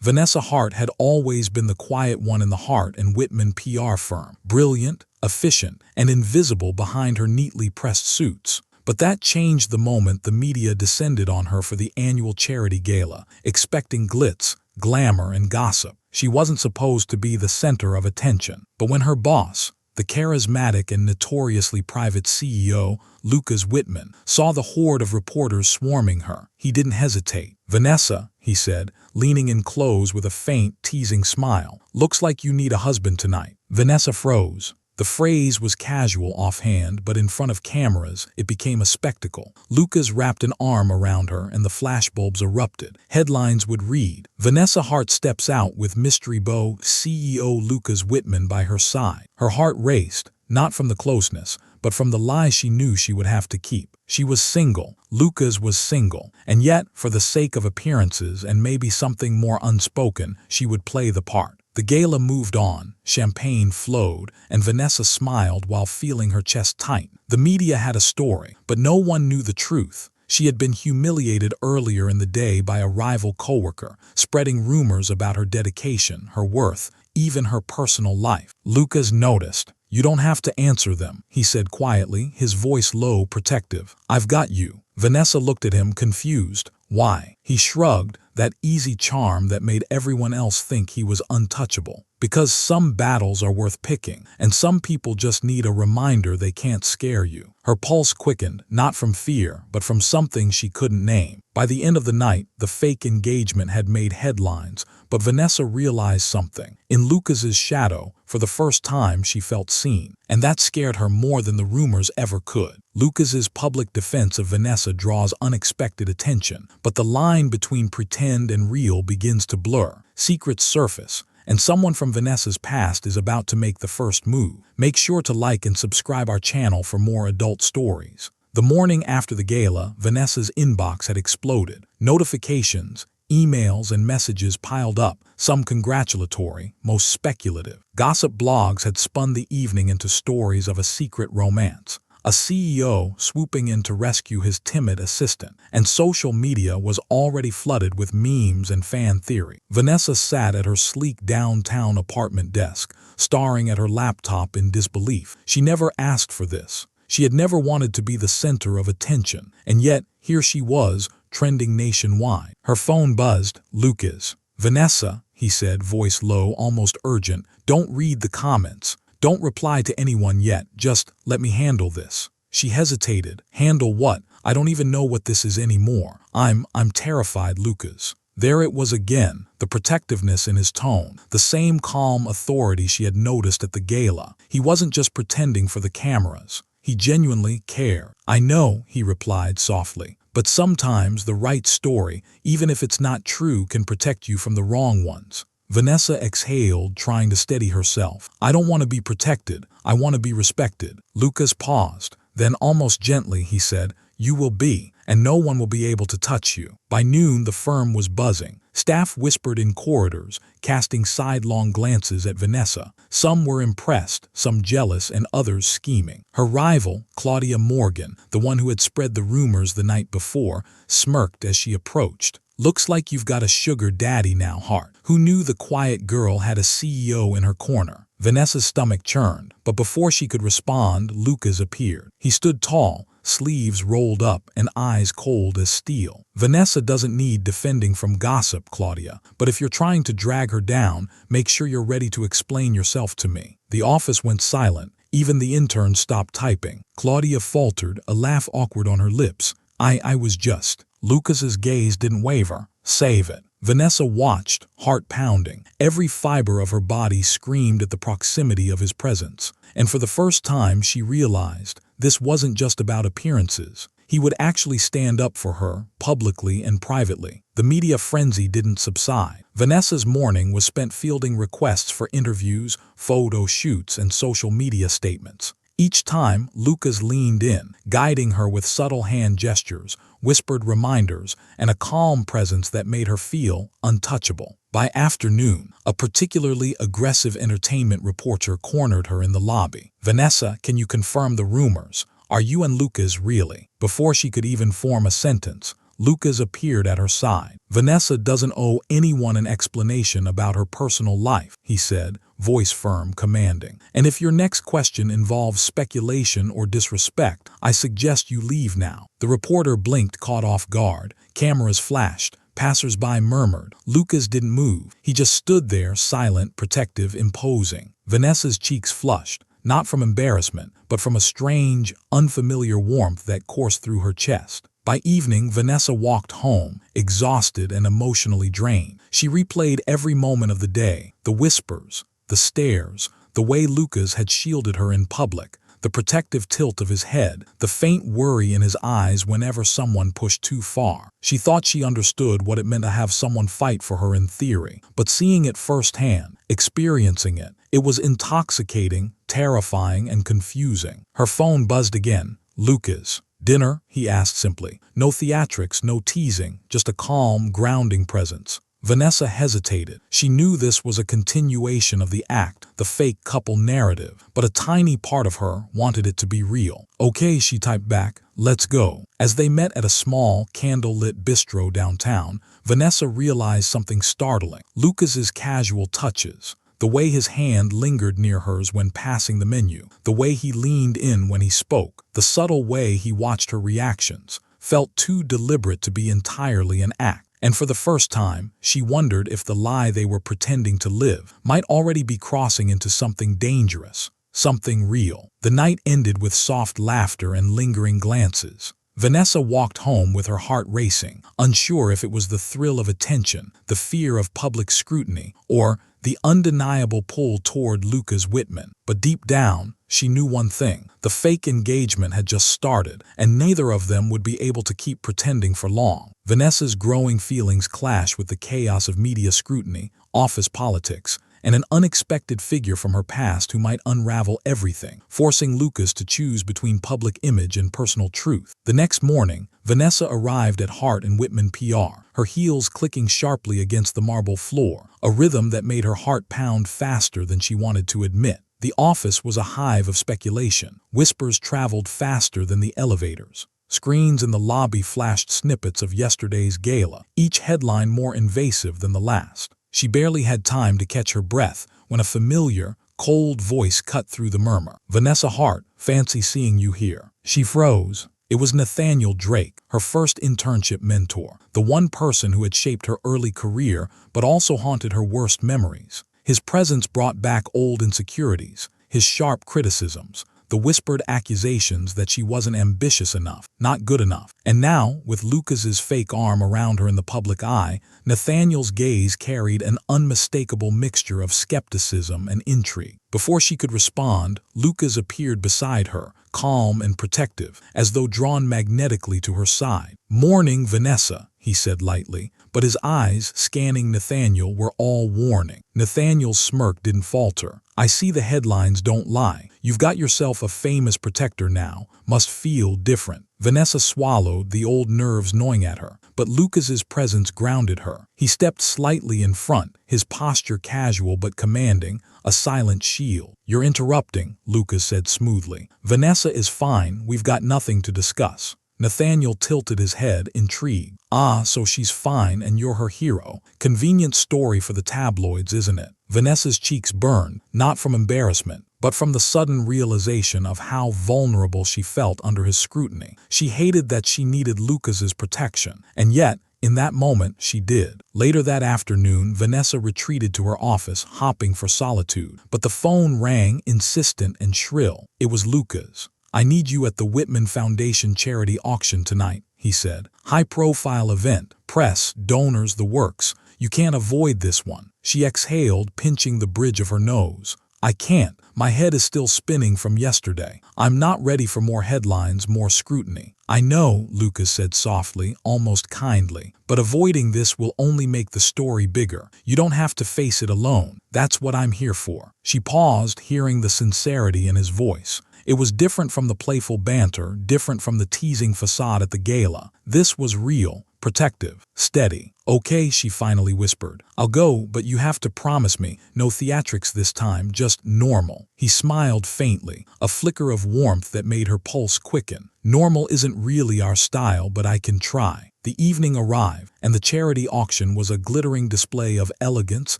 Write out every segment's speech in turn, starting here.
Vanessa Hart had always been the quiet one in the Hart and Whitman PR firm, brilliant, efficient, and invisible behind her neatly pressed suits. But that changed the moment the media descended on her for the annual charity gala, expecting glitz, glamour, and gossip. She wasn't supposed to be the center of attention. But when her boss, the charismatic and notoriously private CEO, Lucas Whitman, saw the horde of reporters swarming her, he didn't hesitate. "Vanessa," he said, leaning in close with a faint, teasing smile, "looks like you need a husband tonight." Vanessa froze. The phrase was casual offhand, but in front of cameras, it became a spectacle. Lucas wrapped an arm around her and the flashbulbs erupted. Headlines would read, "Vanessa Hart steps out with mystery beau CEO Lucas Whitman by her side." Her heart raced, not from the closeness, but from the lie she knew she would have to keep. She was single, Lucas was single, and yet, for the sake of appearances and maybe something more unspoken, she would play the part. The gala moved on, champagne flowed, and Vanessa smiled while feeling her chest tighten. The media had a story, but no one knew the truth. She had been humiliated earlier in the day by a rival coworker, spreading rumors about her dedication, her worth, even her personal life. Lucas noticed. "You don't have to answer them," he said quietly, his voice low, protective. "I've got you." Vanessa looked at him, confused. Why? He shrugged, that easy charm that made everyone else think he was untouchable. Because some battles are worth picking, and some people just need a reminder they can't scare you. Her pulse quickened, not from fear, but from something she couldn't name. By the end of the night, the fake engagement had made headlines, but Vanessa realized something. In Lucas's shadow, for the first time she felt seen, and that scared her more than the rumors ever could. Lucas's public defense of Vanessa draws unexpected attention, but the line between pretend and real begins to blur. Secrets surface, and someone from Vanessa's past is about to make the first move. Make sure to like and subscribe our channel for more adult stories. The morning after the gala, Vanessa's inbox had exploded. Notifications, emails, and messages piled up, some congratulatory, most speculative. Gossip blogs had spun the evening into stories of a secret romance. A CEO swooping in to rescue his timid assistant, and social media was already flooded with memes and fan theory. Vanessa sat at her sleek downtown apartment desk, staring at her laptop in disbelief. She never asked for this. She had never wanted to be the center of attention, and yet here she was, trending nationwide. Her phone buzzed. "Lucas." "Vanessa," he said, voice low, almost urgent, "don't read the comments. Don't reply to anyone yet, just let me handle this." She hesitated. "Handle what? I don't even know what this is anymore. I'm terrified, Lucas." There it was again, the protectiveness in his tone, the same calm authority she had noticed at the gala. He wasn't just pretending for the cameras. He genuinely cared. "I know," he replied softly, "but sometimes the right story, even if it's not true, can protect you from the wrong ones." Vanessa exhaled, trying to steady herself. "I don't want to be protected. I want to be respected." Lucas paused. Then almost gently he said, "You will be, and no one will be able to touch you." By noon the firm was buzzing. Staff whispered in corridors, casting sidelong glances at Vanessa. Some were impressed, some jealous, and others scheming. Her rival, Claudia Morgan, the one who had spread the rumors the night before, smirked as she approached. "Looks like you've got a sugar daddy now, Hart." Who knew the quiet girl had a CEO in her corner? Vanessa's stomach churned, but before she could respond, Lucas appeared. He stood tall, sleeves rolled up and eyes cold as steel. "Vanessa doesn't need defending from gossip, Claudia, but if you're trying to drag her down, make sure you're ready to explain yourself to me." The office went silent. Even the intern stopped typing. Claudia faltered, a laugh awkward on her lips. I was just." Lucas's gaze didn't waver. "Save it." Vanessa watched, heart pounding. Every fiber of her body screamed at the proximity of his presence. And for the first time she realized this wasn't just about appearances. He would actually stand up for her, publicly and privately. The media frenzy didn't subside. Vanessa's morning was spent fielding requests for interviews, photo shoots, and social media statements. Each time, Lucas leaned in, guiding her with subtle hand gestures, whispered reminders, and a calm presence that made her feel untouchable. By afternoon, a particularly aggressive entertainment reporter cornered her in the lobby. "Vanessa, can you confirm the rumors? Are you and Lucas really?" Before she could even form a sentence, Lucas appeared at her side. "Vanessa doesn't owe anyone an explanation about her personal life," he said, voice firm, commanding. "And if your next question involves speculation or disrespect, I suggest you leave now." The reporter blinked, caught off guard. Cameras flashed. Passers-by murmured. Lucas didn't move. He just stood there, silent, protective, imposing. Vanessa's cheeks flushed, not from embarrassment, but from a strange, unfamiliar warmth that coursed through her chest. By evening, Vanessa walked home, exhausted and emotionally drained. She replayed every moment of the day, the whispers, the stares, the way Lucas had shielded her in public, the protective tilt of his head, the faint worry in his eyes whenever someone pushed too far. She thought she understood what it meant to have someone fight for her in theory, but seeing it firsthand, experiencing it, it was intoxicating, terrifying, and confusing. Her phone buzzed again. "Lucas. Dinner?" he asked simply. No theatrics, no teasing, just a calm, grounding presence. Vanessa hesitated. She knew this was a continuation of the act, the fake couple narrative, but a tiny part of her wanted it to be real. "Okay," she typed back, "let's go." As they met at a small, candle-lit bistro downtown, Vanessa realized something startling. Lucas's casual touches, the way his hand lingered near hers when passing the menu, the way he leaned in when he spoke, the subtle way he watched her reactions, felt too deliberate to be entirely an act. And for the first time, she wondered if the lie they were pretending to live might already be crossing into something dangerous, something real. The night ended with soft laughter and lingering glances. Vanessa walked home with her heart racing, unsure if it was the thrill of attention, the fear of public scrutiny, or the undeniable pull toward Lucas Whitman. But deep down, she knew one thing: the fake engagement had just started, and neither of them would be able to keep pretending for long. Vanessa's growing feelings clashed with the chaos of media scrutiny, office politics, and an unexpected figure from her past who might unravel everything, forcing Lucas to choose between public image and personal truth. The next morning, Vanessa arrived at Hart & Whitman PR, her heels clicking sharply against the marble floor, a rhythm that made her heart pound faster than she wanted to admit. The office was a hive of speculation. Whispers traveled faster than the elevators. Screens in the lobby flashed snippets of yesterday's gala, each headline more invasive than the last. She barely had time to catch her breath when a familiar, cold voice cut through the murmur. "Vanessa Hart, fancy seeing you here." She froze. It was Nathaniel Drake, her first internship mentor, the one person who had shaped her early career but also haunted her worst memories. His presence brought back old insecurities, his sharp criticisms, the whispered accusations that she wasn't ambitious enough, not good enough. And now, with Lucas's fake arm around her in the public eye, Nathaniel's gaze carried an unmistakable mixture of skepticism and intrigue. Before she could respond, Lucas appeared beside her, calm and protective, as though drawn magnetically to her side. "Morning, Vanessa," he said lightly, but his eyes, scanning Nathaniel, were all warning. Nathaniel's smirk didn't falter. "I see the headlines don't lie. You've got yourself a famous protector now. Must feel different." Vanessa swallowed, the old nerves gnawing at her, but Lucas's presence grounded her. He stepped slightly in front, his posture casual but commanding, a silent shield. "You're interrupting," Lucas said smoothly. "Vanessa is fine. We've got nothing to discuss." Nathaniel tilted his head, intrigued. "Ah, so she's fine and you're her hero. Convenient story for the tabloids, isn't it?" Vanessa's cheeks burned, not from embarrassment, but from the sudden realization of how vulnerable she felt under his scrutiny. She hated that she needed Lucas's protection, and yet, in that moment, she did. Later that afternoon, Vanessa retreated to her office, hopping for solitude. But the phone rang, insistent and shrill. It was Lucas. "I need you at the Whitman Foundation charity auction tonight," he said. "High-profile event, press, donors, the works. You can't avoid this one." She exhaled, pinching the bridge of her nose. "I can't. My head is still spinning from yesterday. I'm not ready for more headlines, more scrutiny." "I know," Lucas said softly, almost kindly, "but avoiding this will only make the story bigger. You don't have to face it alone. That's what I'm here for." She paused, hearing the sincerity in his voice. It was different from the playful banter, different from the teasing facade at the gala. This was real, protective, steady. "Okay," she finally whispered. "I'll go, but you have to promise me, no theatrics this time, just normal." He smiled faintly, a flicker of warmth that made her pulse quicken. "Normal isn't really our style, but I can try." The evening arrived, and the charity auction was a glittering display of elegance,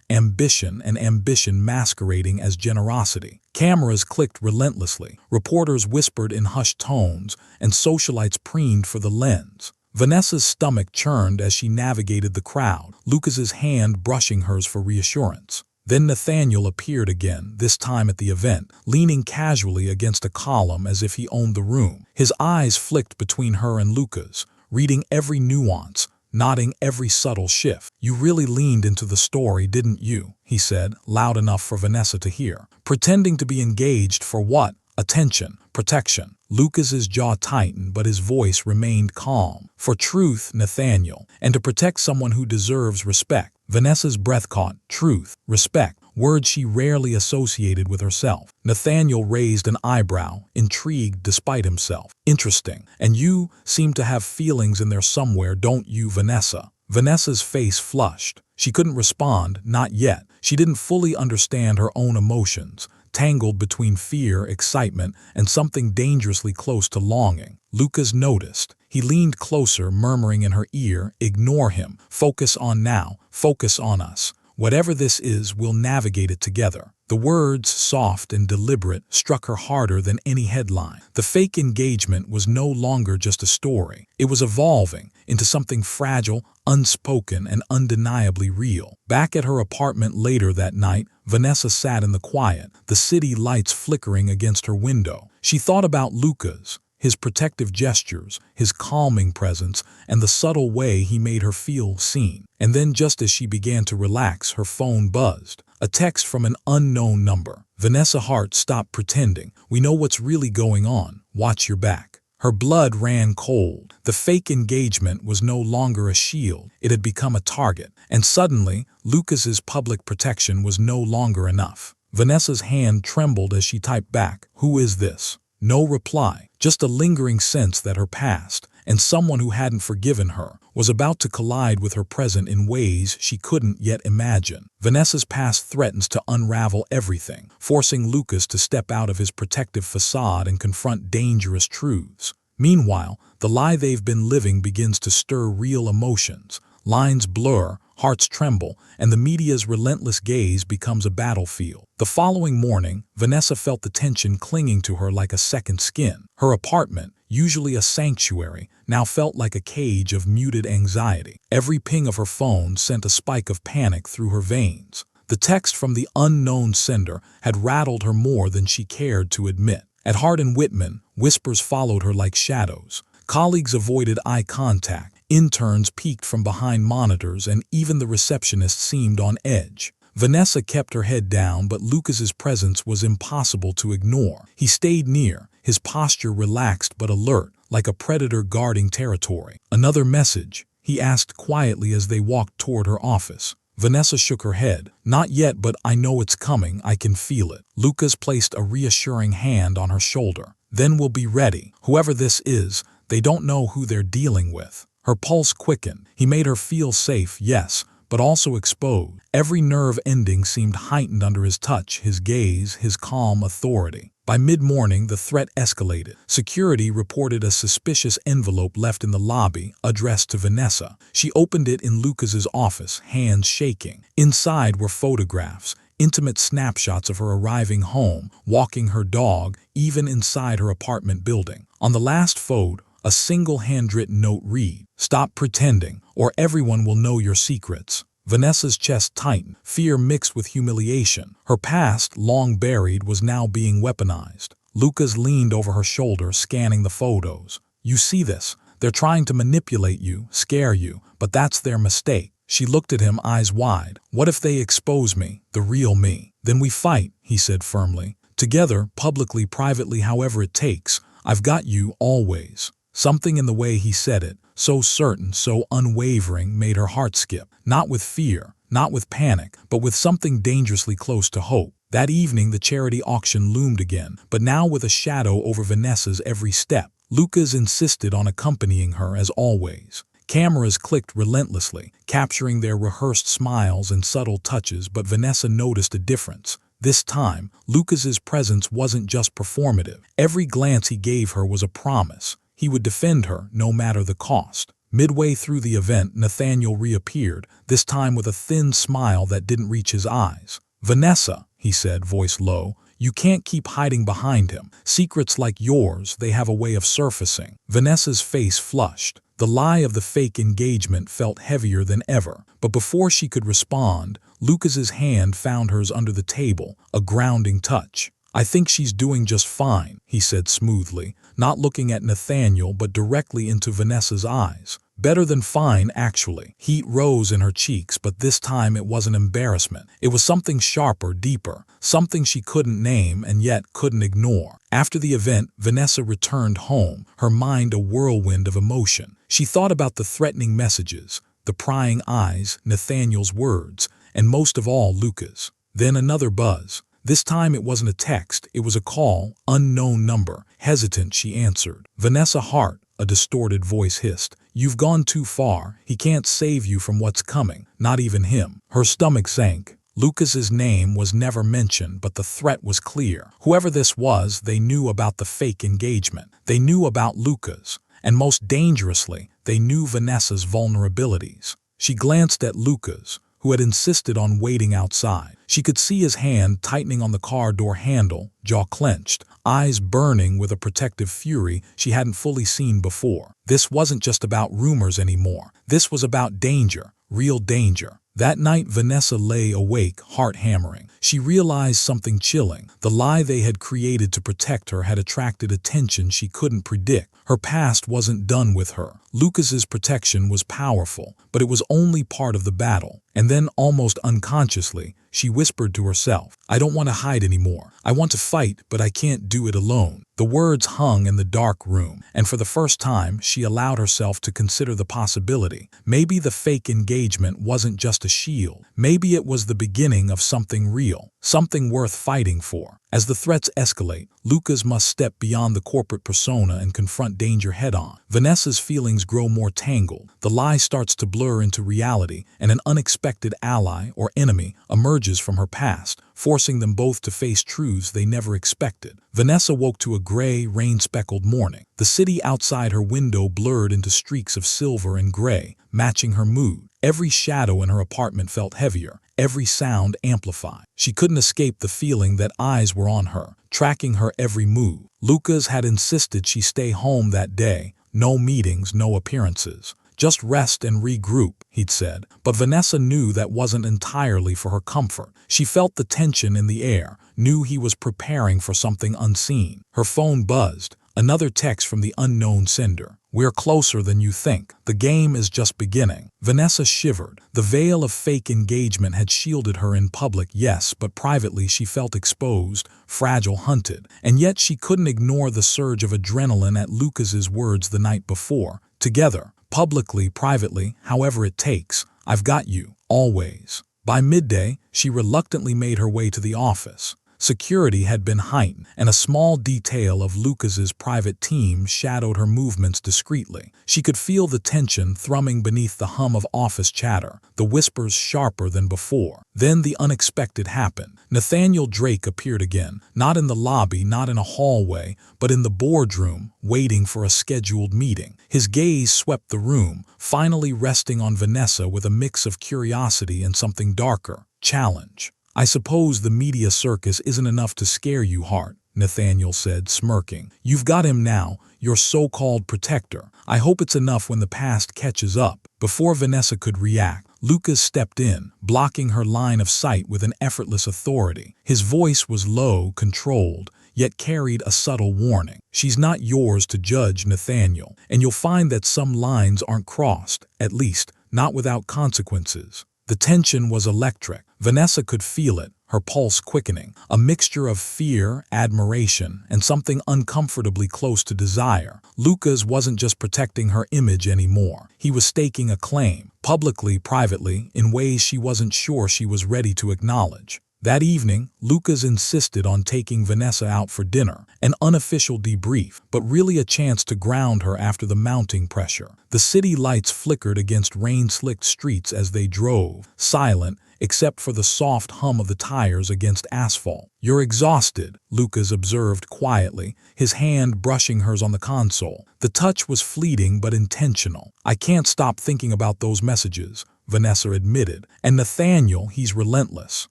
ambition, and ambition masquerading as generosity. Cameras clicked relentlessly, reporters whispered in hushed tones, and socialites preened for the lens. Vanessa's stomach churned as she navigated the crowd, Lucas's hand brushing hers for reassurance. Then Nathaniel appeared again, this time at the event, leaning casually against a column as if he owned the room. His eyes flicked between her and Lucas, reading every nuance, nodding every subtle shift. "You really leaned into the story, didn't you?" he said, loud enough for Vanessa to hear. "Pretending to be engaged for what? Attention, protection." Lucas's jaw tightened, but his voice remained calm. "For truth, Nathaniel, and to protect someone who deserves respect." Vanessa's breath caught. Truth, respect, words she rarely associated with herself. Nathaniel raised an eyebrow, intrigued despite himself. "Interesting. And you seem to have feelings in there somewhere, don't you, Vanessa?" Vanessa's face flushed. She couldn't respond, not yet. She didn't fully understand her own emotions, tangled between fear, excitement, and something dangerously close to longing. Lucas noticed. He leaned closer, murmuring in her ear, "Ignore him. Focus on now. Focus on us. Whatever this is, we'll navigate it together." The words, soft and deliberate, struck her harder than any headline. The fake engagement was no longer just a story. It was evolving into something fragile, unspoken, and undeniably real. Back at her apartment later that night, Vanessa sat in the quiet, the city lights flickering against her window. She thought about Lucas, his protective gestures, his calming presence, and the subtle way he made her feel seen. And then, just as she began to relax, her phone buzzed. A text from an unknown number. Vanessa's heart stopped pretending. "We know what's really going on. Watch your back." Her blood ran cold. The fake engagement was no longer a shield. It had become a target. And suddenly, Lucas's public protection was no longer enough. Vanessa's hand trembled as she typed back, "Who is this?" No reply, just a lingering sense that her past, and someone who hadn't forgiven her, was about to collide with her present in ways she couldn't yet imagine. Vanessa's past threatens to unravel everything, forcing Lucas to step out of his protective facade and confront dangerous truths. Meanwhile, the lie they've been living begins to stir real emotions. Lines blur, hearts tremble, and the media's relentless gaze becomes a battlefield. The following morning, Vanessa felt the tension clinging to her like a second skin. Her apartment, usually a sanctuary, now felt like a cage of muted anxiety. Every ping of her phone sent a spike of panic through her veins. The text from the unknown sender had rattled her more than she cared to admit. At Hart and Whitman, whispers followed her like shadows. Colleagues avoided eye contact. Interns peeked from behind monitors, and even the receptionist seemed on edge. Vanessa kept her head down, but Lucas's presence was impossible to ignore. He stayed near, his posture relaxed but alert, like a predator guarding territory. "Another message?" he asked quietly as they walked toward her office. Vanessa shook her head. "Not yet, but I know it's coming. I can feel it." Lucas placed a reassuring hand on her shoulder. "Then we'll be ready. Whoever this is, they don't know who they're dealing with." Her pulse quickened. He made her feel safe, yes, but also exposed. Every nerve ending seemed heightened under his touch, his gaze, his calm authority. By mid-morning, the threat escalated. Security reported a suspicious envelope left in the lobby, addressed to Vanessa. She opened it in Lucas's office, hands shaking. Inside were photographs, intimate snapshots of her arriving home, walking her dog, even inside her apartment building. On the last photo, a single handwritten note read, "Stop pretending, or everyone will know your secrets." Vanessa's chest tightened, fear mixed with humiliation. Her past, long buried, was now being weaponized. Lucas leaned over her shoulder, scanning the photos. "You see this? They're trying to manipulate you, scare you, but that's their mistake." She looked at him, eyes wide. "What if they expose me, the real me?" "Then we fight," he said firmly. "Together, publicly, privately, however it takes. I've got you, always." Something in the way he said it, so certain, so unwavering, made her heart skip. Not with fear, not with panic, but with something dangerously close to hope. That evening the charity auction loomed again, but now with a shadow over Vanessa's every step. Lucas insisted on accompanying her as always. Cameras clicked relentlessly, capturing their rehearsed smiles and subtle touches, but Vanessa noticed a difference. This time, Lucas's presence wasn't just performative. Every glance he gave her was a promise. He would defend her, no matter the cost. Midway through the event, Nathaniel reappeared, this time with a thin smile that didn't reach his eyes. "Vanessa," he said, voice low, "you can't keep hiding behind him. Secrets like yours, they have a way of surfacing." Vanessa's face flushed. The lie of the fake engagement felt heavier than ever. But before she could respond, Lucas's hand found hers under the table, a grounding touch. "I think she's doing just fine," he said smoothly, not looking at Nathaniel but directly into Vanessa's eyes. "Better than fine, actually." Heat rose in her cheeks, but this time it wasn't embarrassment. It was something sharper, deeper, something she couldn't name and yet couldn't ignore. After the event, Vanessa returned home, her mind a whirlwind of emotion. She thought about the threatening messages, the prying eyes, Nathaniel's words, and most of all, Lucas. Then another buzz. This time it wasn't a text, it was a call, unknown number. Hesitant, she answered. "Vanessa Hart," a distorted voice hissed. "You've gone too far. He can't save you from what's coming, not even him." Her stomach sank. Lucas's name was never mentioned, but the threat was clear. Whoever this was, they knew about the fake engagement. They knew about Lucas. And most dangerously, they knew Vanessa's vulnerabilities. She glanced at Lucas, who had insisted on waiting outside. She could see his hand tightening on the car door handle, jaw clenched, eyes burning with a protective fury she hadn't fully seen before. This wasn't just about rumors anymore. This was about danger, real danger. That night, Vanessa lay awake, heart hammering. She realized something chilling. The lie they had created to protect her had attracted attention she couldn't predict. Her past wasn't done with her. Lucas's protection was powerful, but it was only part of the battle. And then, almost unconsciously, she whispered to herself, "I don't want to hide anymore. I want to fight, but I can't do it alone." The words hung in the dark room, and for the first time, she allowed herself to consider the possibility. Maybe the fake engagement wasn't just a shield. Maybe it was the beginning of something real, something worth fighting for. As the threats escalate, Lucas must step beyond the corporate persona and confront danger head-on. Vanessa's feelings grow more tangled. The lie starts to blur into reality, and an unexpected ally or enemy emerges from her past, forcing them both to face truths they never expected. Vanessa woke to a gray, rain-speckled morning. The city outside her window blurred into streaks of silver and gray, matching her mood. Every shadow in her apartment felt heavier, every sound amplified. She couldn't escape the feeling that eyes were on her, tracking her every move. Lucas had insisted she stay home that day. No meetings, no appearances. Just rest and regroup, he'd said. But Vanessa knew that wasn't entirely for her comfort. She felt the tension in the air, knew he was preparing for something unseen. Her phone buzzed. Another text from the unknown sender. "We're closer than you think. The game is just beginning." Vanessa shivered. The veil of fake engagement had shielded her in public, yes, but privately she felt exposed, fragile, hunted. And yet she couldn't ignore the surge of adrenaline at Lucas's words the night before. "Together, publicly, privately, however it takes. I've got you, always." By midday, she reluctantly made her way to the office. Security had been heightened, and a small detail of Lucas's private team shadowed her movements discreetly. She could feel the tension thrumming beneath the hum of office chatter, the whispers sharper than before. Then the unexpected happened. Nathaniel Drake appeared again, not in the lobby, not in a hallway, but in the boardroom, waiting for a scheduled meeting. His gaze swept the room, finally resting on Vanessa with a mix of curiosity and something darker, challenge. "I suppose the media circus isn't enough to scare you, Hart," Nathaniel said, smirking. "You've got him now, your so-called protector. I hope it's enough when the past catches up." Before Vanessa could react, Lucas stepped in, blocking her line of sight with an effortless authority. His voice was low, controlled, yet carried a subtle warning. "She's not yours to judge, Nathaniel, and you'll find that some lines aren't crossed, at least, not without consequences." The tension was electric. Vanessa could feel it, her pulse quickening, a mixture of fear, admiration, and something uncomfortably close to desire. Lucas wasn't just protecting her image anymore. He was staking a claim, publicly, privately, in ways she wasn't sure she was ready to acknowledge. That evening, Lucas insisted on taking Vanessa out for dinner, an unofficial debrief, but really a chance to ground her after the mounting pressure. The city lights flickered against rain-slicked streets as they drove, silent, except for the soft hum of the tires against asphalt. "You're exhausted," Lucas observed quietly, his hand brushing hers on the console. The touch was fleeting but intentional. "I can't stop thinking about those messages," Vanessa admitted. "And Nathaniel, he's relentless."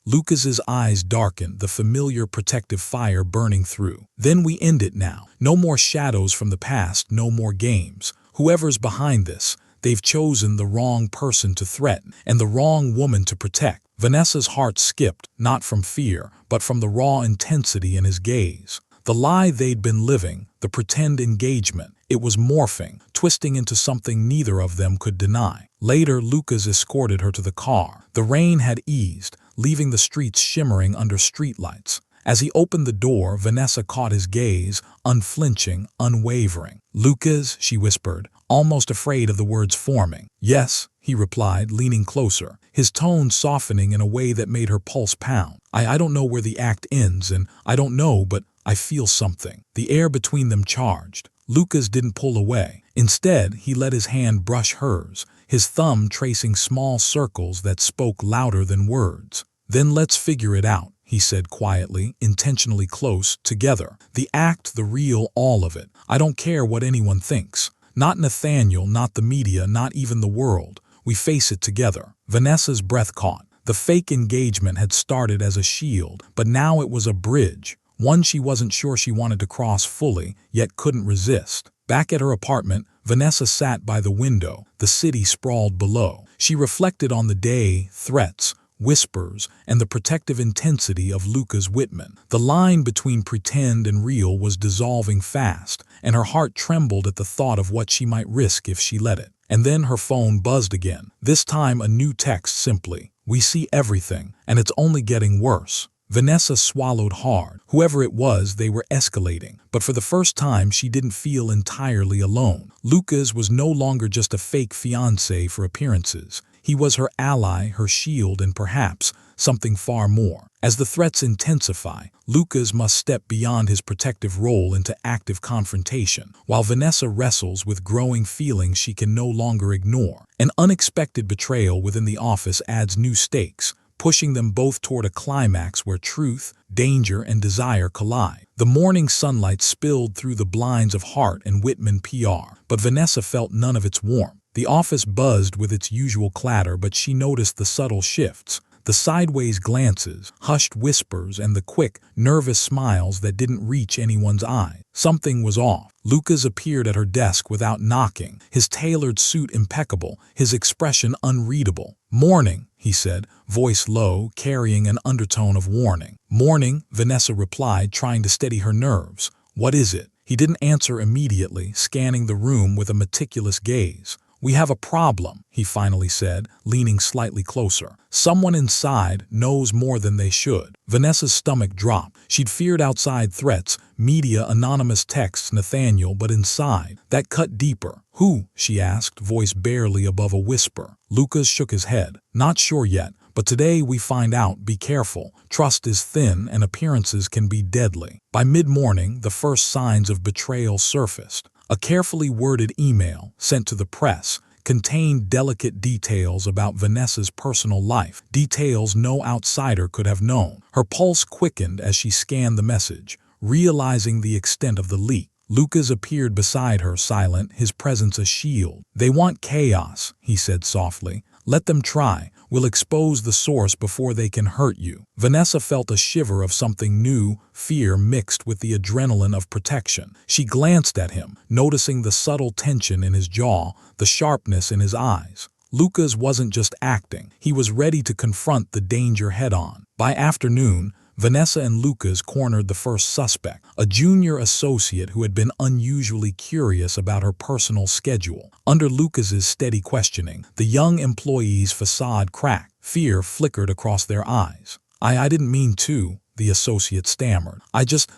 Lucas's eyes darkened, the familiar protective fire burning through. "Then we end it now. No more shadows from the past, no more games. Whoever's behind this, they've chosen the wrong person to threaten and the wrong woman to protect." Vanessa's heart skipped, not from fear, but from the raw intensity in his gaze. The lie they'd been living, the pretend engagement, it was morphing, twisting into something neither of them could deny. Later, Lucas escorted her to the car. The rain had eased, leaving the streets shimmering under streetlights. As he opened the door, Vanessa caught his gaze, unflinching, unwavering. "Lucas," she whispered, almost afraid of the words forming. "Yes," he replied, leaning closer, his tone softening in a way that made her pulse pound. I don't know where the act ends, and I don't know, but I feel something." The air between them charged. Lucas didn't pull away. Instead, he let his hand brush hers, his thumb tracing small circles that spoke louder than words. "Then let's figure it out," he said quietly, intentionally close, "together. The act, the real, all of it. I don't care what anyone thinks. Not Nathaniel, not the media, not even the world. We face it together." Vanessa's breath caught. The fake engagement had started as a shield, but now it was a bridge, one she wasn't sure she wanted to cross fully, yet couldn't resist. Back at her apartment, Vanessa sat by the window, the city sprawled below. She reflected on the day, threats, whispers, and the protective intensity of Lucas Whitman. The line between pretend and real was dissolving fast, and her heart trembled at the thought of what she might risk if she let it. And then her phone buzzed again, this time a new text simply, "We see everything, and it's only getting worse." Vanessa swallowed hard. Whoever it was, they were escalating. But for the first time, she didn't feel entirely alone. Lucas was no longer just a fake fiancé for appearances. He was her ally, her shield, and perhaps something far more. As the threats intensify, Lucas must step beyond his protective role into active confrontation, while Vanessa wrestles with growing feelings she can no longer ignore. An unexpected betrayal within the office adds new stakes, pushing them both toward a climax where truth, danger, and desire collide. The morning sunlight spilled through the blinds of Hart and Whitman PR, but Vanessa felt none of its warmth. The office buzzed with its usual clatter, but she noticed the subtle shifts, the sideways glances, hushed whispers, and the quick, nervous smiles that didn't reach anyone's eye. Something was off. Lucas appeared at her desk without knocking, his tailored suit impeccable, his expression unreadable. "Morning," he said, voice low, carrying an undertone of warning. "Morning," Vanessa replied, trying to steady her nerves. "What is it?" He didn't answer immediately, scanning the room with a meticulous gaze. "We have a problem," he finally said, leaning slightly closer. "Someone inside knows more than they should." Vanessa's stomach dropped. She'd feared outside threats, media, anonymous texts, Nathaniel, but inside, that cut deeper. "Who?" she asked, voice barely above a whisper. Lucas shook his head. "Not sure yet, but today we find out. Be careful. Trust is thin and appearances can be deadly." By mid-morning, the first signs of betrayal surfaced. A carefully worded email, sent to the press, contained delicate details about Vanessa's personal life, details no outsider could have known. Her pulse quickened as she scanned the message, realizing the extent of the leak. Lucas appeared beside her, silent, his presence a shield. "They want chaos," he said softly. "Let them try. We'll expose the source before they can hurt you." Vanessa felt a shiver of something new, fear mixed with the adrenaline of protection. She glanced at him, noticing the subtle tension in his jaw, the sharpness in his eyes. Lucas wasn't just acting. He was ready to confront the danger head-on. By afternoon, Vanessa and Lucas cornered the first suspect, a junior associate who had been unusually curious about her personal schedule. Under Lucas's steady questioning, the young employee's facade cracked. Fear flickered across their eyes. I didn't mean to," the associate stammered.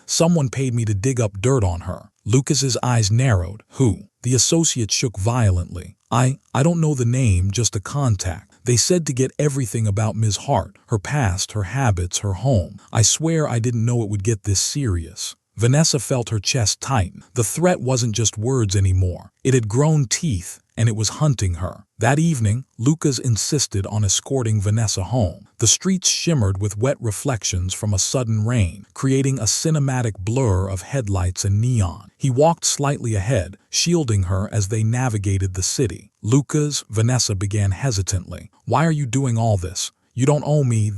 Someone paid me to dig up dirt on her." Lucas's eyes narrowed. "Who?" The associate shook violently. I don't know the name, just a contact. They said to get everything about Ms. Hart, her past, her habits, her home. I swear I didn't know it would get this serious." Vanessa felt her chest tighten. The threat wasn't just words anymore. It had grown teeth, and it was hunting her. That evening, Lucas insisted on escorting Vanessa home. The streets shimmered with wet reflections from a sudden rain, creating a cinematic blur of headlights and neon. He walked slightly ahead, shielding her as they navigated the city. "Lucas," Vanessa began hesitantly, "why are you doing all this? You don't owe me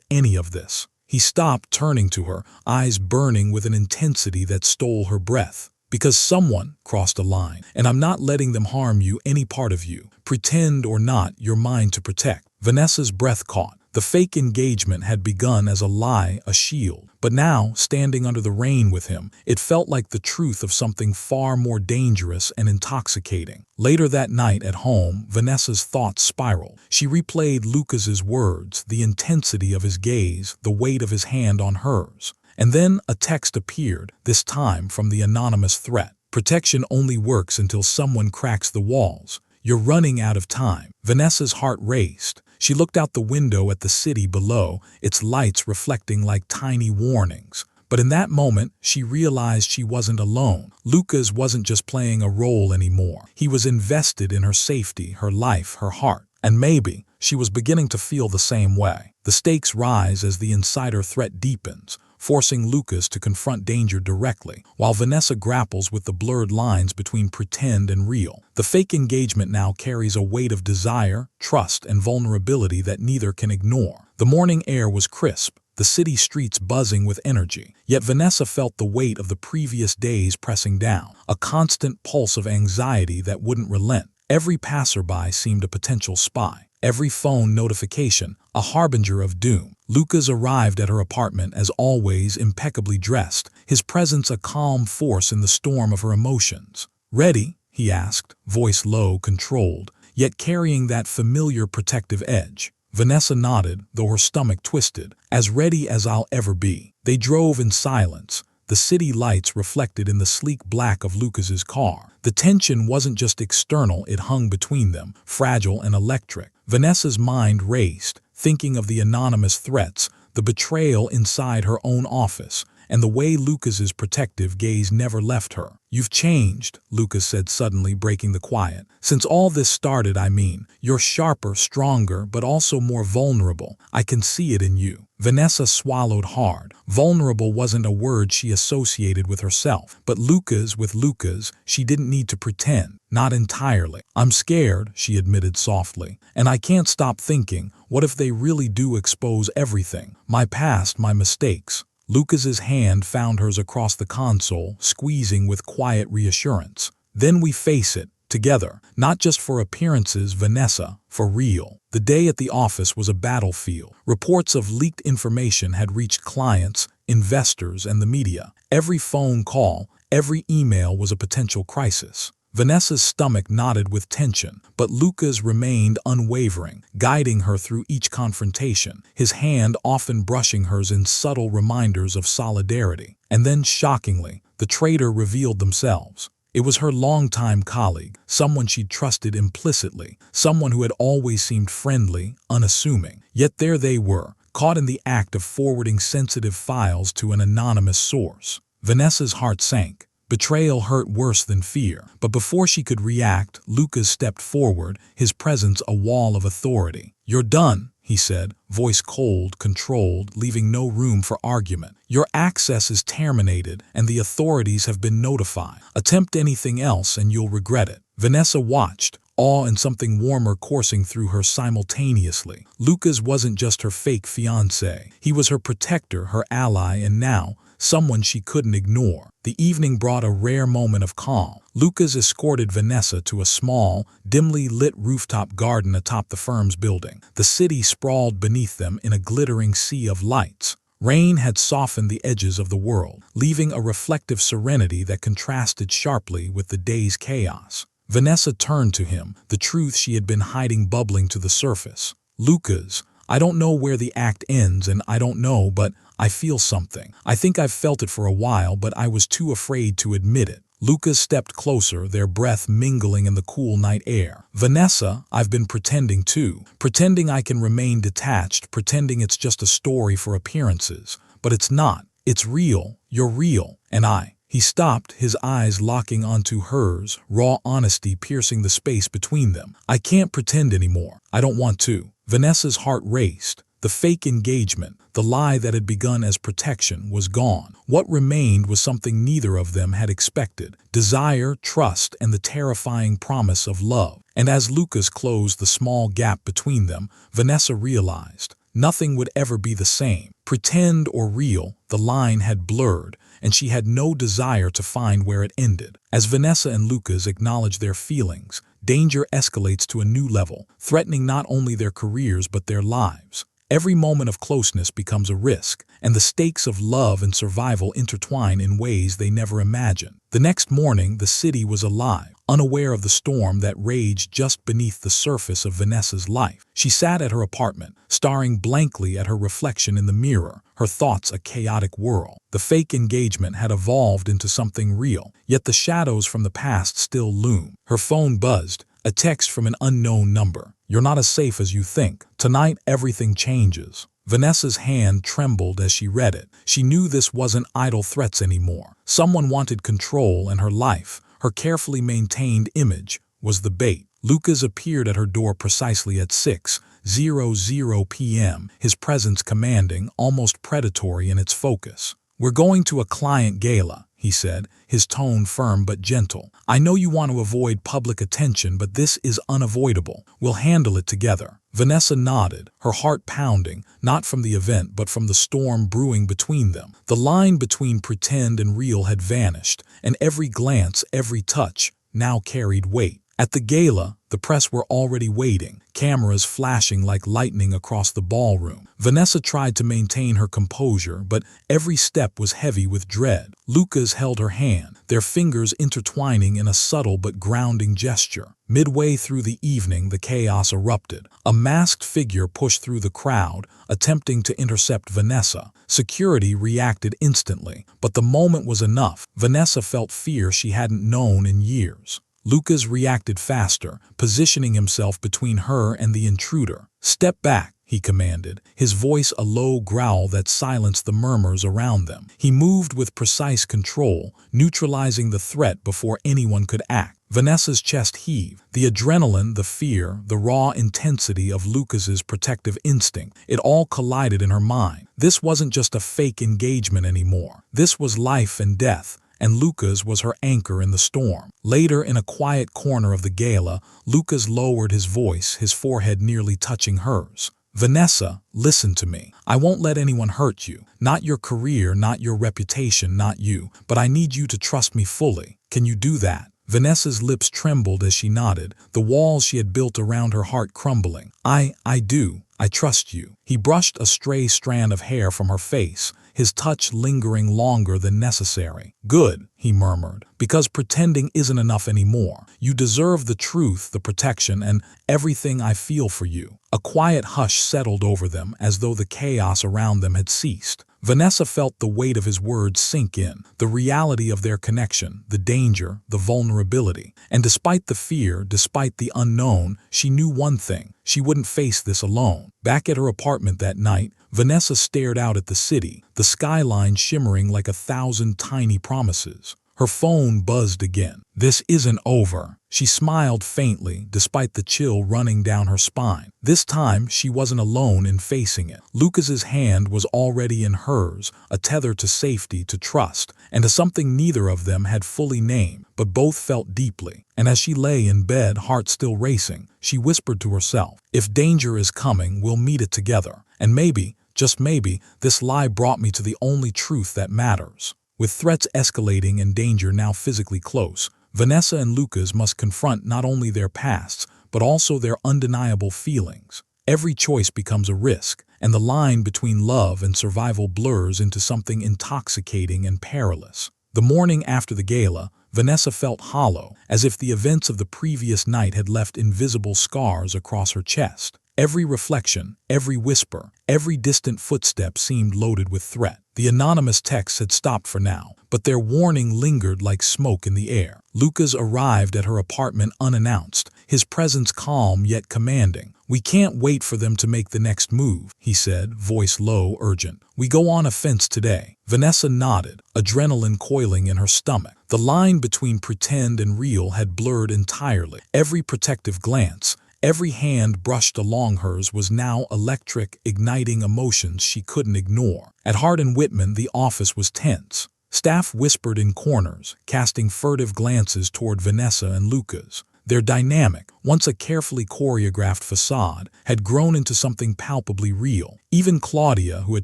any of this." He stopped, turning to her, eyes burning with an intensity that stole her breath. "Because someone crossed a line, and I'm not letting them harm you, any part of you. Pretend or not, you're mine to protect." Vanessa's breath caught. The fake engagement had begun as a lie, a shield. But now, standing under the rain with him, it felt like the truth of something far more dangerous and intoxicating. Later that night at home, Vanessa's thoughts spiraled. She replayed Lucas's words, the intensity of his gaze, the weight of his hand on hers. And then a text appeared, this time from the anonymous threat. "Protection only works until someone cracks the walls. You're running out of time." Vanessa's heart raced. She looked out the window at the city below, its lights reflecting like tiny warnings. But in that moment, she realized she wasn't alone. Lucas wasn't just playing a role anymore. He was invested in her safety, her life, her heart. And maybe she was beginning to feel the same way. The stakes rise as the insider threat deepens, forcing Lucas to confront danger directly, while Vanessa grapples with the blurred lines between pretend and real. The fake engagement now carries a weight of desire, trust, and vulnerability that neither can ignore. The morning air was crisp, the city streets buzzing with energy, yet Vanessa felt the weight of the previous days pressing down, a constant pulse of anxiety that wouldn't relent. Every passerby seemed a potential spy. Every phone notification, a harbinger of doom. Lucas arrived at her apartment as always impeccably dressed, his presence a calm force in the storm of her emotions. "Ready?" he asked, voice low, controlled, yet carrying that familiar protective edge. Vanessa nodded, though her stomach twisted. "As ready as I'll ever be." They drove in silence, the city lights reflected in the sleek black of Lucas's car. The tension wasn't just external, it hung between them, fragile and electric. Vanessa's mind raced, thinking of the anonymous threats, the betrayal inside her own office, and the way Lucas's protective gaze never left her. "You've changed," Lucas said suddenly, breaking the quiet. "Since all this started, I mean. You're sharper, stronger, but also more vulnerable. I can see it in you." Vanessa swallowed hard. Vulnerable wasn't a word she associated with herself, but with Lucas, she didn't need to pretend. Not entirely. "I'm scared," she admitted softly, "and I can't stop thinking, what if they really do expose everything? My past, my mistakes." Lucas's hand found hers across the console, squeezing with quiet reassurance. "Then we face it, together, not just for appearances, Vanessa, for real." The day at the office was a battlefield. Reports of leaked information had reached clients, investors, and the media. Every phone call, every email was a potential crisis. Vanessa's stomach knotted with tension, but Lucas remained unwavering, guiding her through each confrontation, his hand often brushing hers in subtle reminders of solidarity. And then, shockingly, the traitor revealed themselves. It was her longtime colleague, someone she'd trusted implicitly, someone who had always seemed friendly, unassuming. Yet there they were, caught in the act of forwarding sensitive files to an anonymous source. Vanessa's heart sank. Betrayal hurt worse than fear, but before she could react, Lucas stepped forward, his presence a wall of authority. "You're done," he said, voice cold, controlled, leaving no room for argument. "Your access is terminated, and the authorities have been notified. Attempt anything else and you'll regret it." Vanessa watched, awe and something warmer coursing through her simultaneously. Lucas wasn't just her fake fiancé. He was her protector, her ally, and now, someone she couldn't ignore. The evening brought a rare moment of calm. Lucas escorted Vanessa to a small, dimly lit rooftop garden atop the firm's building. The city sprawled beneath them in a glittering sea of lights. Rain had softened the edges of the world, leaving a reflective serenity that contrasted sharply with the day's chaos. Vanessa turned to him, the truth she had been hiding bubbling to the surface. "Lucas, I don't know where the act ends, and I don't know, but I feel something. I think I've felt it for a while, but I was too afraid to admit it." Lucas stepped closer, their breath mingling in the cool night air. "Vanessa, I've been pretending too. Pretending I can remain detached, pretending it's just a story for appearances. But it's not. It's real. You're real. And He stopped, his eyes locking onto hers, raw honesty piercing the space between them. "I can't pretend anymore. I don't want to." Vanessa's heart raced. The fake engagement, the lie that had begun as protection, was gone. What remained was something neither of them had expected: desire, trust, and the terrifying promise of love. And as Lucas closed the small gap between them, Vanessa realized nothing would ever be the same. Pretend or real, the line had blurred, and she had no desire to find where it ended. As Vanessa and Lucas acknowledge their feelings, danger escalates to a new level, threatening not only their careers but their lives. Every moment of closeness becomes a risk, and the stakes of love and survival intertwine in ways they never imagined. The next morning, the city was alive, unaware of the storm that raged just beneath the surface of Vanessa's life. She sat at her apartment, staring blankly at her reflection in the mirror, her thoughts a chaotic whirl. The fake engagement had evolved into something real, yet the shadows from the past still loomed. Her phone buzzed, a text from an unknown number. "You're not as safe as you think. Tonight, everything changes." Vanessa's hand trembled as she read it. She knew this wasn't idle threats anymore. Someone wanted control, and her life, her carefully maintained image, was the bait. Lucas appeared at her door precisely at 6:00 p.m., his presence commanding, almost predatory in its focus. "We're going to a client gala," he said, his tone firm but gentle. "I know you want to avoid public attention, but this is unavoidable. We'll handle it together." Vanessa nodded, her heart pounding, not from the event but from the storm brewing between them. The line between pretend and real had vanished, and every glance, every touch, now carried weight. At the gala, the press were already waiting, cameras flashing like lightning across the ballroom. Vanessa tried to maintain her composure, but every step was heavy with dread. Lucas held her hand, their fingers intertwining in a subtle but grounding gesture. Midway through the evening, the chaos erupted. A masked figure pushed through the crowd, attempting to intercept Vanessa. Security reacted instantly, but the moment was enough. Vanessa felt fear she hadn't known in years. Lucas reacted faster, positioning himself between her and the intruder. "Step back," he commanded, his voice a low growl that silenced the murmurs around them. He moved with precise control, neutralizing the threat before anyone could act. Vanessa's chest heaved. The adrenaline, the fear, the raw intensity of Lucas's protective instinct, it all collided in her mind. This wasn't just a fake engagement anymore. This was life and death, and Lucas was her anchor in the storm. Later, in a quiet corner of the gala, Lucas lowered his voice, his forehead nearly touching hers. "Vanessa, listen to me. I won't let anyone hurt you. Not your career, not your reputation, not you. But I need you to trust me fully. Can you do that?" Vanessa's lips trembled as she nodded, the walls she had built around her heart crumbling. I do. I trust you." He brushed a stray strand of hair from her face, his touch lingering longer than necessary. "Good," he murmured, "because pretending isn't enough anymore. You deserve the truth, the protection, and everything I feel for you." A quiet hush settled over them, as though the chaos around them had ceased. Vanessa felt the weight of his words sink in, the reality of their connection, the danger, the vulnerability. And despite the fear, despite the unknown, she knew one thing: she wouldn't face this alone. Back at her apartment that night, Vanessa stared out at the city, the skyline shimmering like 1,000 tiny promises. Her phone buzzed again. "This isn't over." She smiled faintly, despite the chill running down her spine. This time, she wasn't alone in facing it. Lucas's hand was already in hers, a tether to safety, to trust, and to something neither of them had fully named, but both felt deeply. And as she lay in bed, heart still racing, she whispered to herself, "If danger is coming, we'll meet it together. And maybe, just maybe, this lie brought me to the only truth that matters." With threats escalating and danger now physically close, Vanessa and Lucas must confront not only their pasts, but also their undeniable feelings. Every choice becomes a risk, and the line between love and survival blurs into something intoxicating and perilous. The morning after the gala, Vanessa felt hollow, as if the events of the previous night had left invisible scars across her chest. Every reflection, every whisper, every distant footstep seemed loaded with threat. The anonymous texts had stopped for now, but their warning lingered like smoke in the air. Lucas arrived at her apartment unannounced, his presence calm yet commanding. "We can't wait for them to make the next move," he said, voice low, urgent. "We go on offense today." Vanessa nodded, adrenaline coiling in her stomach. The line between pretend and real had blurred entirely. Every protective glance, every hand brushed along hers was now electric, igniting emotions she couldn't ignore. At Hart and Whitman, the office was tense. Staff whispered in corners, casting furtive glances toward Vanessa and Lucas. Their dynamic, once a carefully choreographed facade, had grown into something palpably real. Even Claudia, who had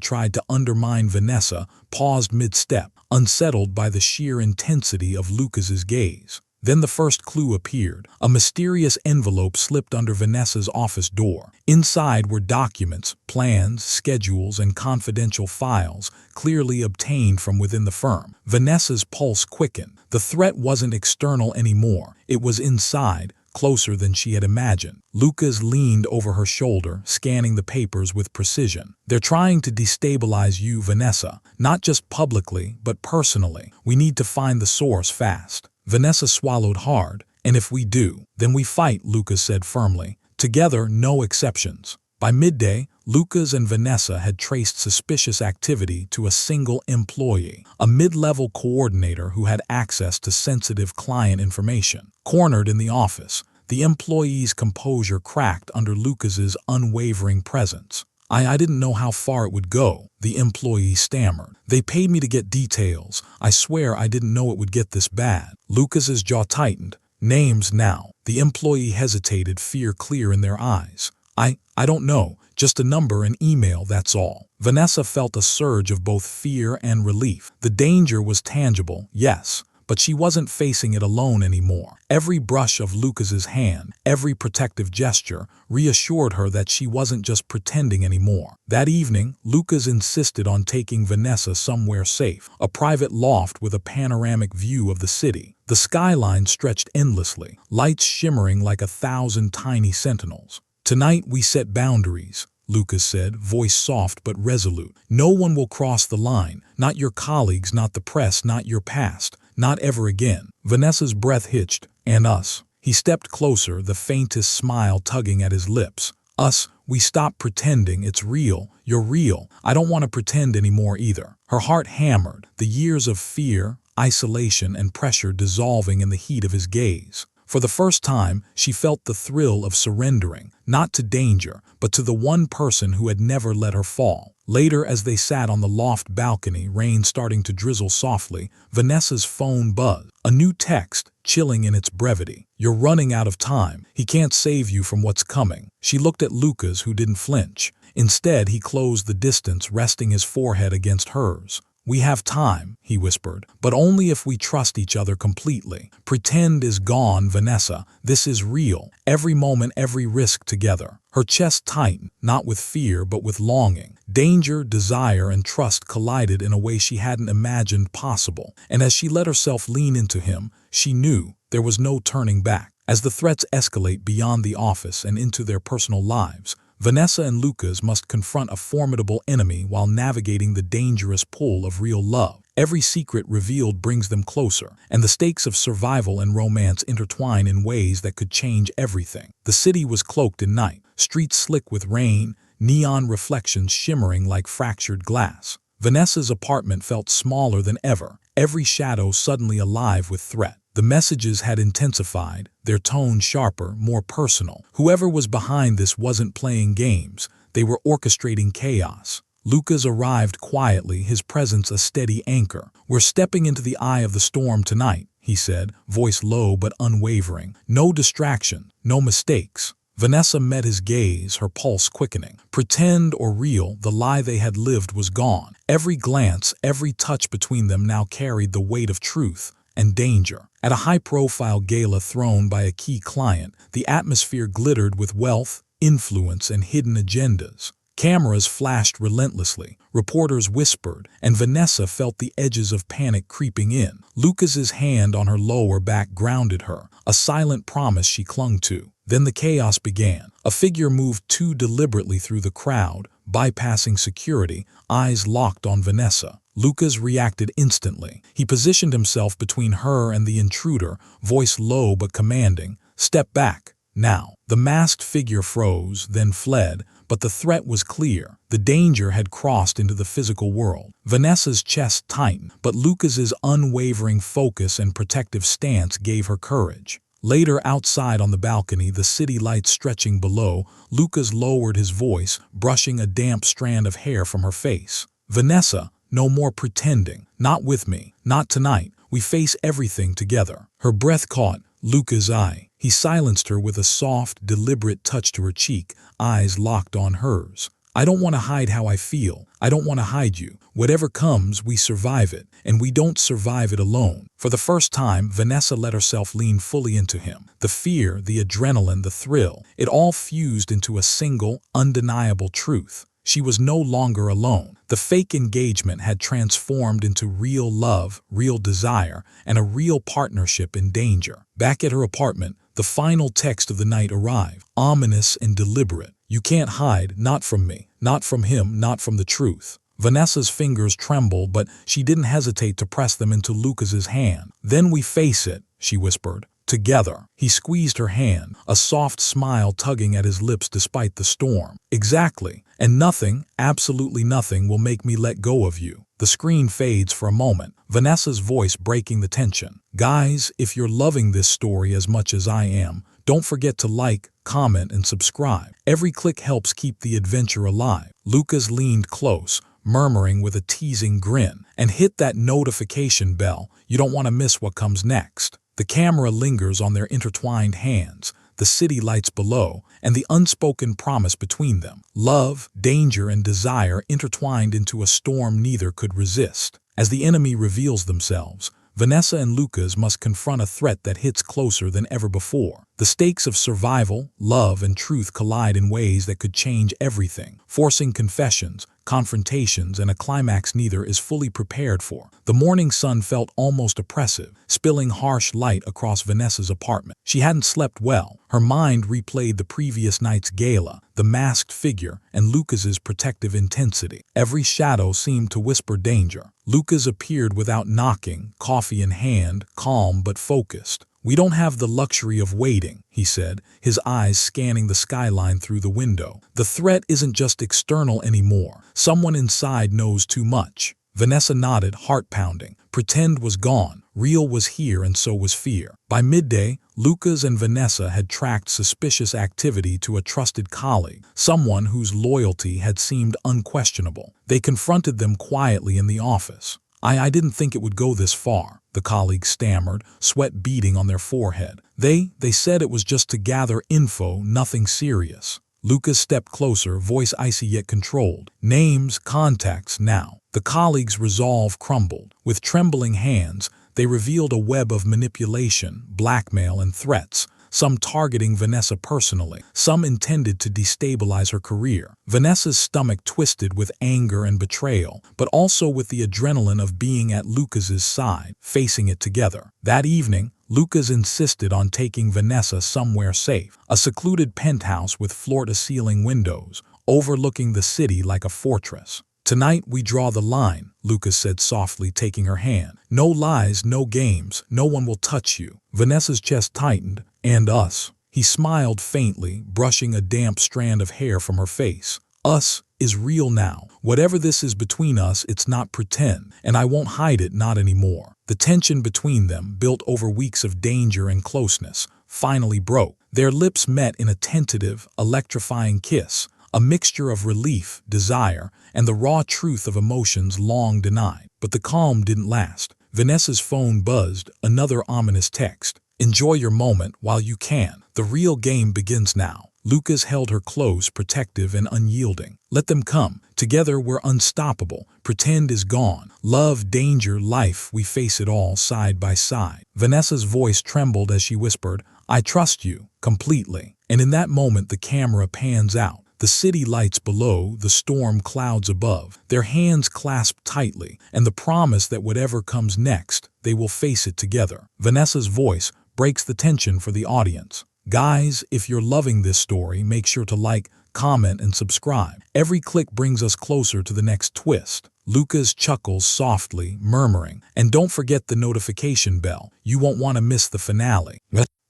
tried to undermine Vanessa, paused mid-step, unsettled by the sheer intensity of Lucas's gaze. Then the first clue appeared. A mysterious envelope slipped under Vanessa's office door. Inside were documents, plans, schedules, and confidential files, clearly obtained from within the firm. Vanessa's pulse quickened. The threat wasn't external anymore. It was inside, closer than she had imagined. Lucas leaned over her shoulder, scanning the papers with precision. "They're trying to destabilize you, Vanessa, not just publicly, but personally. We need to find the source fast." Vanessa swallowed hard. "And if we do, then we fight," Lucas said firmly. "Together, no exceptions." By midday, Lucas and Vanessa had traced suspicious activity to a single employee, a mid-level coordinator who had access to sensitive client information. Cornered in the office, the employee's composure cracked under Lucas's unwavering presence. I didn't know how far it would go," the employee stammered. "They paid me to get details. I swear I didn't know it would get this bad." Lucas's jaw tightened. "Names now." The employee hesitated, fear clear in their eyes. I don't know. Just a number and email, that's all." Vanessa felt a surge of both fear and relief. The danger was tangible, yes, but she wasn't facing it alone anymore. Every brush of Lucas's hand, every protective gesture, reassured her that she wasn't just pretending anymore. That evening, Lucas insisted on taking Vanessa somewhere safe, a private loft with a panoramic view of the city. The skyline stretched endlessly, lights shimmering like 1,000 tiny sentinels. "Tonight we set boundaries," Lucas said, voice soft but resolute. "No one will cross the line, not your colleagues, not the press, not your past, not ever again." Vanessa's breath hitched. "And us?" He stepped closer, the faintest smile tugging at his lips. "Us, we stop pretending, it's real, you're real. I don't want to pretend anymore either." Her heart hammered, the years of fear, isolation, and pressure dissolving in the heat of his gaze. For the first time, she felt the thrill of surrendering, not to danger, but to the one person who had never let her fall. Later, as they sat on the loft balcony, rain starting to drizzle softly, Vanessa's phone buzzed. A new text, chilling in its brevity. "You're running out of time. He can't save you from what's coming." She looked at Lucas, who didn't flinch. Instead, he closed the distance, resting his forehead against hers. "We have time," he whispered, "but only if we trust each other completely. Pretend is gone, Vanessa. This is real. Every moment, every risk together." Her chest tightened, not with fear but with longing. Danger, desire, and trust collided in a way she hadn't imagined possible. And as she let herself lean into him, she knew there was no turning back. As the threats escalate beyond the office and into their personal lives, Vanessa and Lucas must confront a formidable enemy while navigating the dangerous pull of real love. Every secret revealed brings them closer, and the stakes of survival and romance intertwine in ways that could change everything. The city was cloaked in night, streets slick with rain, neon reflections shimmering like fractured glass. Vanessa's apartment felt smaller than ever, every shadow suddenly alive with threat. The messages had intensified, their tone sharper, more personal. Whoever was behind this wasn't playing games, they were orchestrating chaos. Lucas arrived quietly, his presence a steady anchor. "We're stepping into the eye of the storm tonight," he said, voice low but unwavering. "No distraction, no mistakes." Vanessa met his gaze, her pulse quickening. Pretend or real, the lie they had lived was gone. Every glance, every touch between them now carried the weight of truth and danger. At a high-profile gala thrown by a key client, the atmosphere glittered with wealth, influence, and hidden agendas. Cameras flashed relentlessly, reporters whispered, and Vanessa felt the edges of panic creeping in. Lucas's hand on her lower back grounded her, a silent promise she clung to. Then the chaos began. A figure moved too deliberately through the crowd, bypassing security, eyes locked on Vanessa. Lucas reacted instantly. He positioned himself between her and the intruder, voice low but commanding. "Step back." Now, the masked figure froze, then fled, but the threat was clear. The danger had crossed into the physical world. Vanessa's chest tightened, but Lucas's unwavering focus and protective stance gave her courage. Later, outside on the balcony, the city lights stretching below, Lucas lowered his voice, brushing a damp strand of hair from her face. "Vanessa, no more pretending. Not with me. Not tonight. We face everything together." Her breath caught Lucas' eye. He silenced her with a soft, deliberate touch to her cheek, eyes locked on hers. "I don't want to hide how I feel. I don't want to hide you. Whatever comes, we survive it, and we don't survive it alone." For the first time, Vanessa let herself lean fully into him. The fear, the adrenaline, the thrill, it all fused into a single, undeniable truth. She was no longer alone. The fake engagement had transformed into real love, real desire, and a real partnership in danger. Back at her apartment, the final text of the night arrived, ominous and deliberate. "You can't hide, not from me, not from him, not from the truth." Vanessa's fingers trembled, but she didn't hesitate to press them into Lucas's hand. "Then we face it," she whispered. "Together." He squeezed her hand, a soft smile tugging at his lips despite the storm. "Exactly. And nothing, absolutely nothing, will make me let go of you." The screen fades for a moment, Vanessa's voice breaking the tension. "Guys, if you're loving this story as much as I am, don't forget to like, comment, and subscribe. Every click helps keep the adventure alive." Lucas leaned close, murmuring with a teasing grin, "And hit that notification bell. You don't want to miss what comes next." The camera lingers on their intertwined hands, the city lights below, and the unspoken promise between them. Love, danger, and desire intertwined into a storm neither could resist. As the enemy reveals themselves, Vanessa and Lucas must confront a threat that hits closer than ever before. The stakes of survival, love, and truth collide in ways that could change everything, forcing confessions, confrontations, and a climax neither is fully prepared for. The morning sun felt almost oppressive, spilling harsh light across Vanessa's apartment. She hadn't slept well. Her mind replayed the previous night's gala, the masked figure, and Lucas's protective intensity. Every shadow seemed to whisper danger. Lucas appeared without knocking, coffee in hand, calm but focused. "We don't have the luxury of waiting," he said, his eyes scanning the skyline through the window. "The threat isn't just external anymore. Someone inside knows too much." Vanessa nodded, heart pounding. Pretend was gone. Real was here, and so was fear. By midday, Lucas and Vanessa had tracked suspicious activity to a trusted colleague, someone whose loyalty had seemed unquestionable. They confronted them quietly in the office. I didn't think it would go this far," the colleague stammered, sweat beading on their forehead. They said it was just to gather info, nothing serious." Lucas stepped closer, voice icy yet controlled. "Names, contacts, now." The colleague's resolve crumbled. With trembling hands, they revealed a web of manipulation, blackmail, and threats, some targeting Vanessa personally, some intended to destabilize her career. Vanessa's stomach twisted with anger and betrayal, but also with the adrenaline of being at Lucas's side, facing it together. That evening, Lucas insisted on taking Vanessa somewhere safe, a secluded penthouse with floor-to-ceiling windows, overlooking the city like a fortress. "Tonight we draw the line," Lucas said softly, taking her hand. "No lies, no games, no one will touch you." Vanessa's chest tightened. "And us." He smiled faintly, brushing a damp strand of hair from her face. "Us is real now. Whatever this is between us, it's not pretend, and I won't hide it, not anymore." The tension between them, built over weeks of danger and closeness, finally broke. Their lips met in a tentative, electrifying kiss, a mixture of relief, desire, and the raw truth of emotions long denied. But the calm didn't last. Vanessa's phone buzzed, another ominous text. "Enjoy your moment while you can. The real game begins now." Lucas held her close, protective and unyielding. "Let them come. Together we're unstoppable. Pretend is gone. Love, danger, life, we face it all side by side." Vanessa's voice trembled as she whispered, "I trust you, completely." And in that moment the camera pans out. The city lights below, the storm clouds above, their hands clasped tightly, and the promise that whatever comes next, they will face it together. Vanessa's voice breaks the tension for the audience. "Guys, if you're loving this story, make sure to like, comment, and subscribe. Every click brings us closer to the next twist." Lucas chuckles softly, murmuring, "And don't forget the notification bell. You won't want to miss the finale."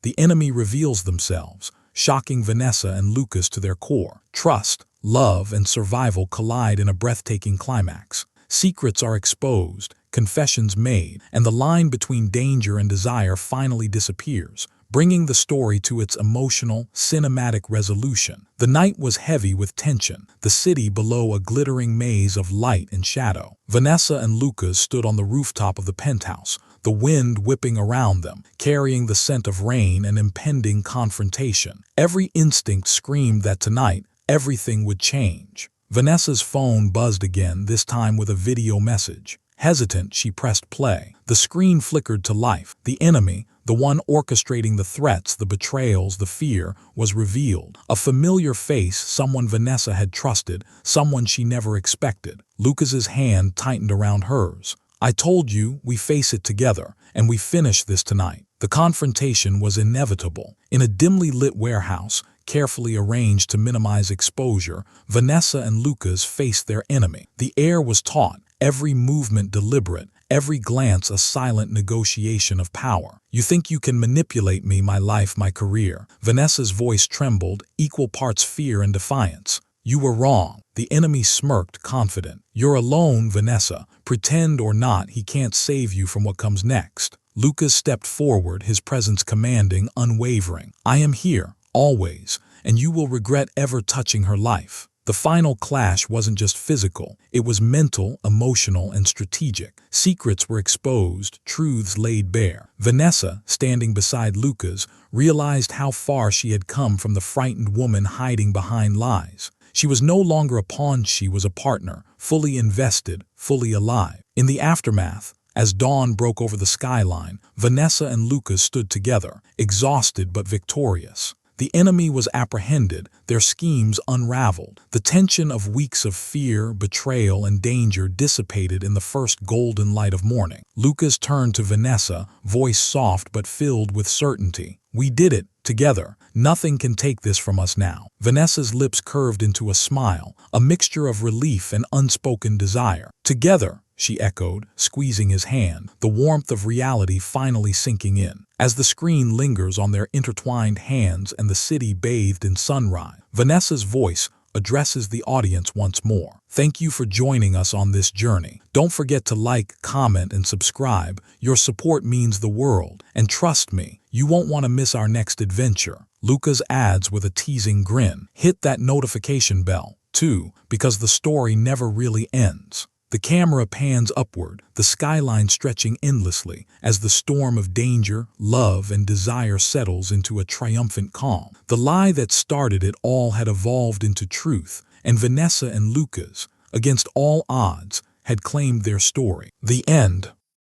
The enemy reveals themselves. shocking Vanessa and Lucas to their core. Trust, love, and survival collide in a breathtaking climax. Secrets are exposed, confessions made, and the line between danger and desire finally disappears, bringing the story to its emotional, cinematic resolution. The night was heavy with tension, the city below a glittering maze of light and shadow. Vanessa and Lucas stood on the rooftop of the penthouse, the wind whipping around them, carrying the scent of rain and impending confrontation. Every instinct screamed that tonight, everything would change. Vanessa's phone buzzed again, this time with a video message. Hesitant, she pressed play. The screen flickered to life. The enemy, the one orchestrating the threats, the betrayals, the fear, was revealed. A familiar face, someone Vanessa had trusted, someone she never expected. Lucas's hand tightened around hers. I told you, we face it together, and we finish this tonight. The confrontation was inevitable. In a dimly lit warehouse, carefully arranged to minimize exposure, Vanessa and Lucas faced their enemy. The air was taut, every movement deliberate, every glance a silent negotiation of power. You think you can manipulate me, my life, my career? Vanessa's voice trembled, equal parts fear and defiance. You were wrong. The enemy smirked, confident. You're alone, Vanessa. Pretend or not, he can't save you from what comes next. Lucas stepped forward, his presence commanding, unwavering. I am here, always, and you will regret ever touching her life. The final clash wasn't just physical, it was mental, emotional, and strategic. Secrets were exposed, truths laid bare. Vanessa, standing beside Lucas, realized how far she had come from the frightened woman hiding behind lies. She was no longer a pawn, she was a partner, fully invested, fully alive. In the aftermath, as dawn broke over the skyline, Vanessa and Lucas stood together, exhausted but victorious. The enemy was apprehended, their schemes unraveled. The tension of weeks of fear, betrayal, and danger dissipated in the first golden light of morning. Lucas turned to Vanessa, voice soft but filled with certainty. We did it, together. Nothing can take this from us now. Vanessa's lips curved into a smile, a mixture of relief and unspoken desire. Together, she echoed, squeezing his hand, the warmth of reality finally sinking in. As the screen lingers on their intertwined hands and the city bathed in sunrise, Vanessa's voice addresses the audience once more. Thank you for joining us on this journey. Don't forget to like, comment, and subscribe. Your support means the world. And trust me, you won't want to miss our next adventure. Lucas adds with a teasing grin. Hit that notification bell, too, because the story never really ends. The camera pans upward, the skyline stretching endlessly, as the storm of danger, love, and desire settles into a triumphant calm. The lie that started it all had evolved into truth, and Vanessa and Lucas, against all odds, had claimed their story. The end.